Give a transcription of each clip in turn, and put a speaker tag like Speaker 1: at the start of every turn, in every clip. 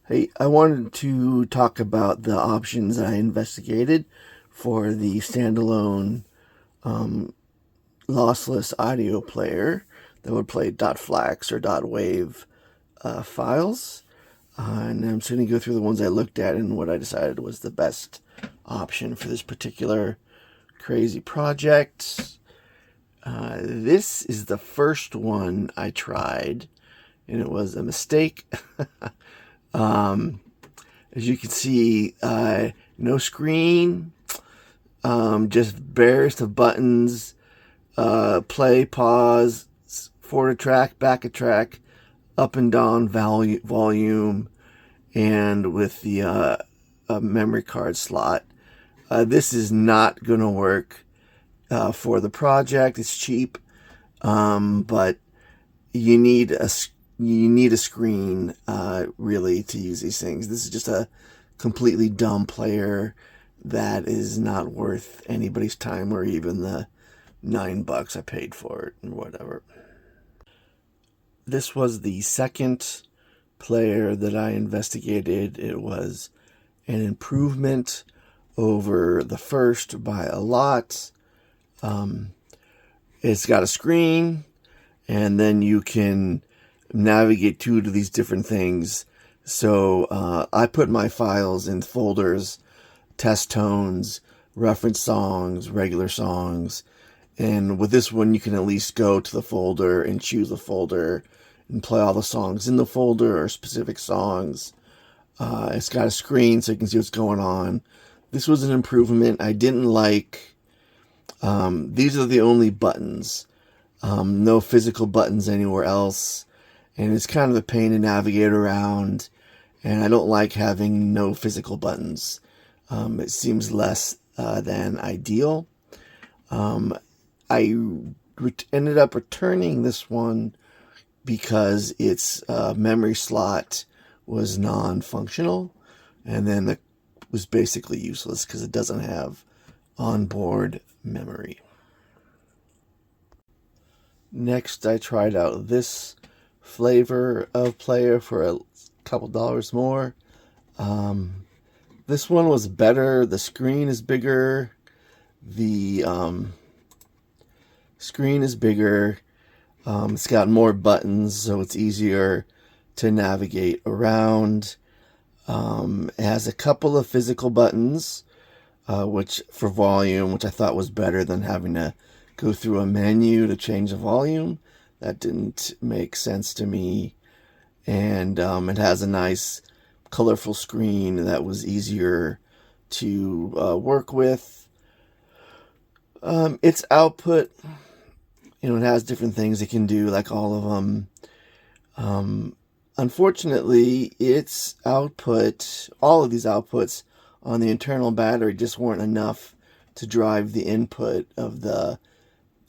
Speaker 1: Hey, I wanted to talk about the options I investigated for the standalone lossless audio player that would play .flac or .wave files. And I'm just going to go through the ones I looked at and what I decided was the best option for this particular crazy project. This is the first one I tried, and it was a mistake. As you can see, no screen, just barest of buttons, play, pause, forward a track, back a track, up and down volume, and with the memory card slot. This is not going to work for the project. It's cheap, but you need a screen really to use these things. This is just a completely dumb player that is not worth anybody's time or even the $9 I paid for it or whatever. This was the second player that I investigated. It was an improvement over the first by a lot. It's got a screen, and then you can navigate to these different things. So I put my files in folders: test tones, reference songs, regular songs. And with this one, you can at least go to the folder and choose a folder and play all the songs in the folder or specific songs. It's got a screen so you can see what's going on. This was an improvement. I didn't like, these are the only buttons. No physical buttons anywhere else. And it's kind of a pain to navigate around. And I don't like having no physical buttons. It seems less than ideal. I ended up returning this one because its memory slot was non-functional, and then it was basically useless because it doesn't have onboard memory. Next, I tried out this flavor of player for a couple dollars more. This one was better. The screen is bigger. The screen is bigger. It's got more buttons, so it's easier to navigate around. It has a couple of physical buttons, which for volume, which I thought was better than having to go through a menu to change the volume. That didn't make sense to me. And it has a nice colorful screen that was easier to work with. Its output, it has different things it can do, like all of them. Unfortunately, its output, all of these outputs on the internal battery just weren't enough to drive the input of the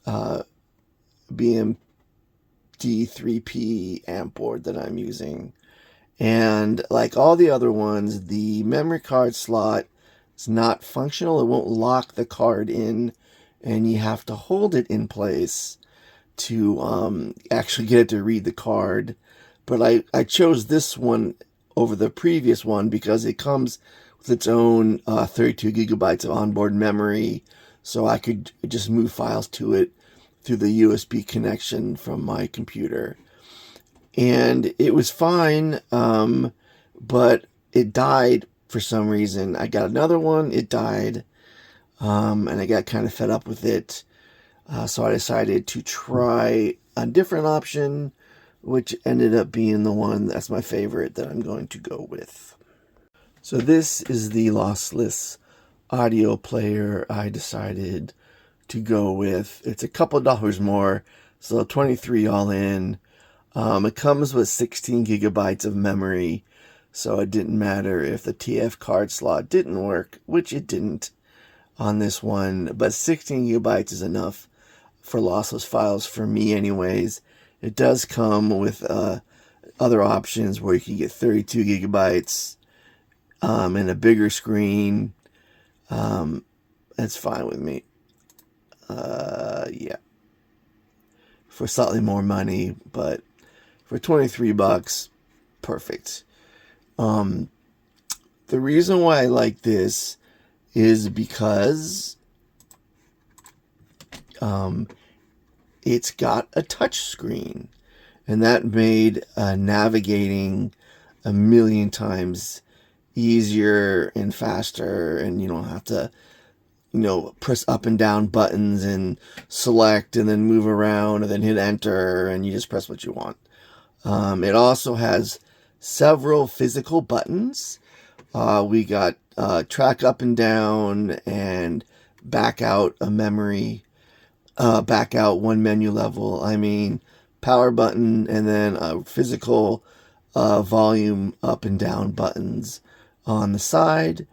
Speaker 1: BMD3P amp board that I'm using. And like all the other ones, the memory card slot is not functional. It won't lock the card in, and you have to hold it in place to actually get it to read the card. But I chose this one over the previous one because it comes with its own 32 gigabytes of onboard memory, so I could just move files to it through the USB connection from my computer. And it was fine, but it died for some reason. I got another one, it died, and I got kind of fed up with it. So I decided to try a different option, which ended up being the one that's my favorite that I'm going to go with. So this is the lossless audio player I decided to go with. It's a couple dollars more, so 23 all in. It comes with 16 gigabytes of memory, so it didn't matter if the TF card slot didn't work, which it didn't on this one, but 16 gigabytes is enough for lossless files for me anyways. It does come with other options where you can get 32 gigabytes and a bigger screen. That's fine with me. Yeah. For slightly more money, but for $23, perfect. Um, the reason why I like this is because it's got a touch screen, and that made navigating a million times easier and faster, and you don't have to press up and down buttons and select and then move around and then hit enter and you just press what you want. It also has several physical buttons. We got track up and down and back out a memory, back out one menu level. I mean, power button and then a physical volume up and down buttons on the side.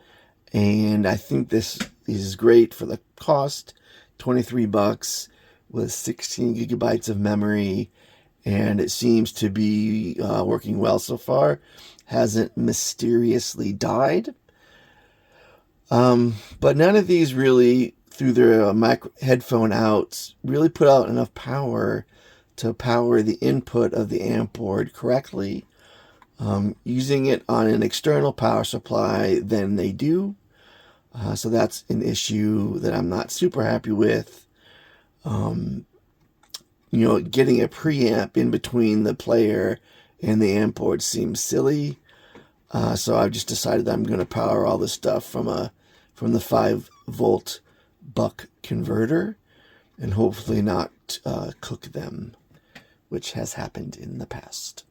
Speaker 1: And I think this is great for the cost, $23 with 16 gigabytes of memory, and it seems to be working well so far. Hasn't mysteriously died. But none of these really, through their micro headphone outs, really put out enough power to power the input of the amp board correctly. Using it on an external power supply, then they do. So that's an issue that I'm not super happy with. Getting a preamp in between the player and the amp board seems silly. So I've just decided I'm going to power all this stuff from the 5-volt buck converter and hopefully not cook them, which has happened in the past.